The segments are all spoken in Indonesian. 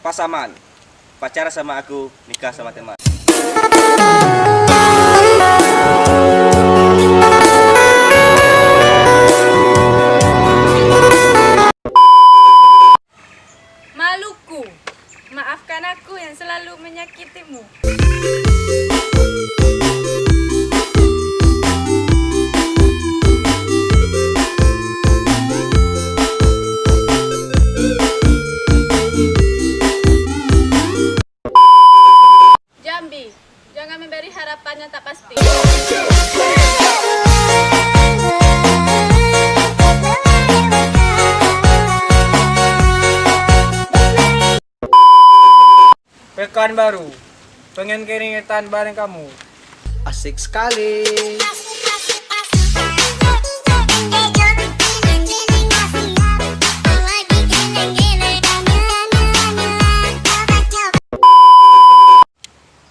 Pasaman, pacaran sama aku, nikah sama teman. Maluku, maafkan aku yang selalu menyakitimu. Jambi, jangan memberi harapan yang tak pasti. Pekanbaru, pengen keringetan bareng kamu. Asik sekali.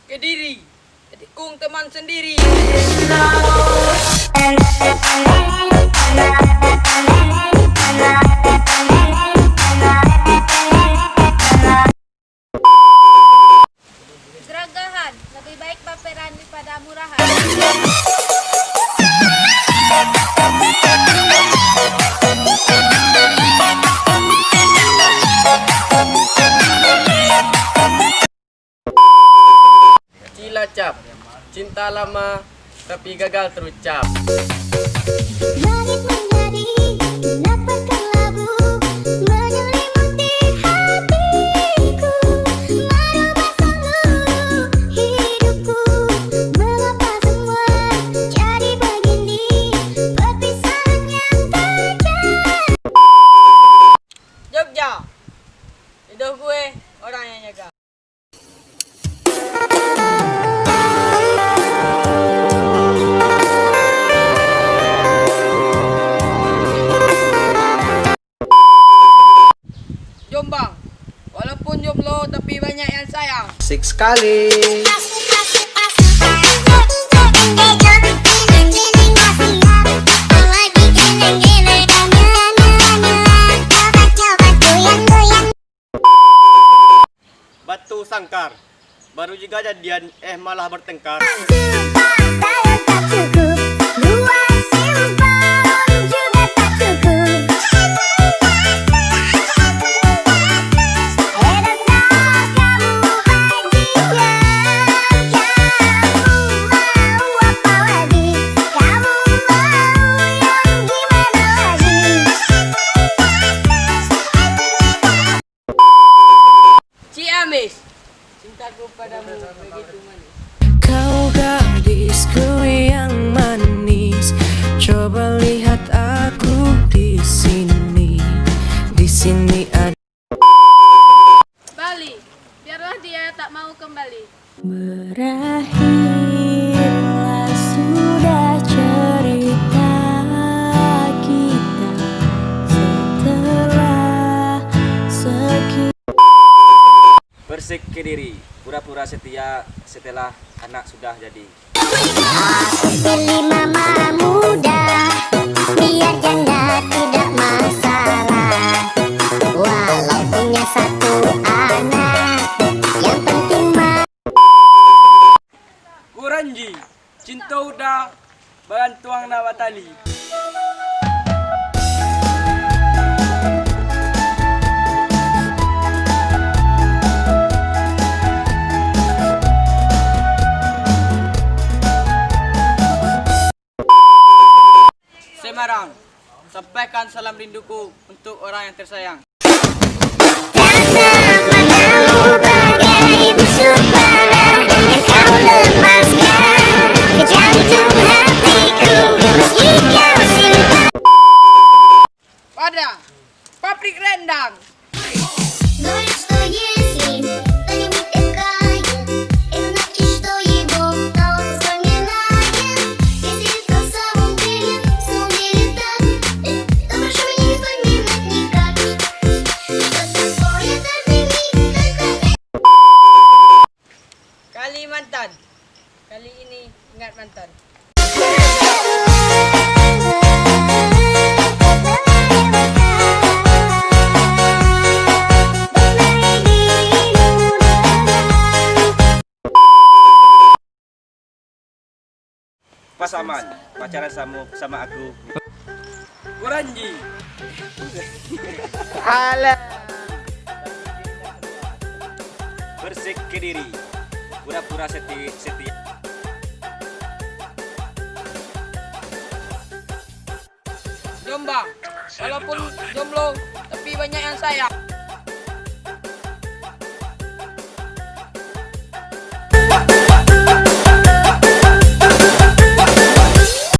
Kediri, Kung teman sendiri. Seragahan, lebih baik pameran daripada murahan. Cilacap, cinta lama tapi gagal terucap. Langit menjadi dapatkan labu menyelimuti hatiku, merubah seluruh hidupku. Mengapa semua jadi begini, perpisahan yang tajam. Jogja, hidup gue orang yang jaga. Jombang, walaupun jomblo tapi banyak yang sayang. Asik sekali. Batu Sangkar, baru juga jadian malah bertengkar. Saya tak cukup, luas simpang juga tak cukup. Enak kamu bahagia, kamu mau apa lagi? Kamu mau yang gimana lagi? Ciamis, cintaku padamu begitu manis. Kau gadisku yang manis, coba lihat aku di sini. Di sini ada. Bali, biarlah dia tak mau kembali. Berakhirlah sudah cerita kita setelah sekian. Bersik Kediri, pura-pura setia setelah anak sudah jadi. Aku pilih mama muda, biar janda tidak masalah. Walau punya satu anak, yang penting Kuranji, cinta udah bantuang nawatali. Semarang, sampaikan salam rinduku untuk orang yang tersayang. matamu bagai busur panah yang kau lepaskan ke jantung hatiku, meski kau simpan. Padang, pabrik rendang. Но что если кто-нибудь такая, это значит, что его стало вспоминаем. Если это в самом деле так, то прошу не вспоминать никак. Что такое так великое? Kalimantan, kali ini ingat mantan. Saman, pacaran sama aku. Kuranji. Bersikap diri, pura-pura setia. Jombang. Walaupun jomblo, tapi banyak yang sayang.